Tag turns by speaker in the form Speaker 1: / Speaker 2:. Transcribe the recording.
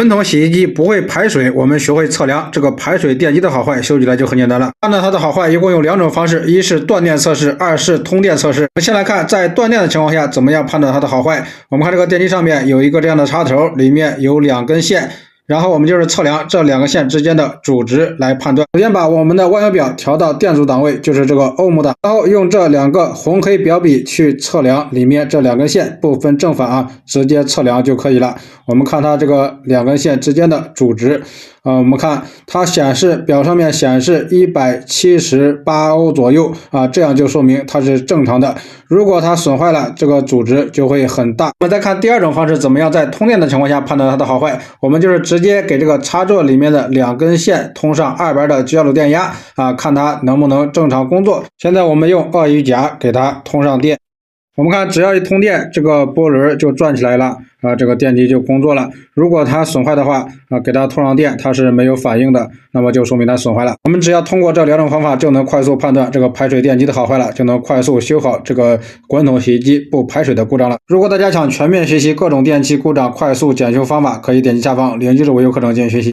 Speaker 1: 滚筒洗衣机不会排水，我们学会测量这个排水电机的好坏，修起来就很简单了。判断它的好坏一共有2种方式，一是断电测试，二是通电测试。我们先来看在断电的情况下怎么样判断它的好坏。我们看这个电机上面有一个这样的插头，里面有2根线。然后我们就是测量这2个线之间的主值来判断。首先把我们的万有表调到电阻档位，就是这个欧姆档，然后用这2个红黑表笔去测量里面这2根线，不分正反啊，直接测量就可以了。我们看它这个2根线之间的主值，我们看它表上面显示178欧左右啊，这样就说明它是正常的。如果它损坏了，这个主值就会很大。我们再看第2种方式，怎么样在通电的情况下判断它的好坏？我们就是直接给这个插座里面的2根线通上200的交流电压啊，看它能不能正常工作。现在我们用鳄鱼夹给它通上电。我们看，只要一通电，这个波轮就转起来了啊，这个电机就工作了。如果它损坏的话啊，给它通上电，它是没有反应的，那么就说明它损坏了。我们只要通过这2种方法，就能快速判断这个排水电机的好坏了，就能快速修好这个滚筒洗衣机不排水的故障了。如果大家想全面学习各种电器故障快速检修方法，可以点击下方链接至维修课程进行学习。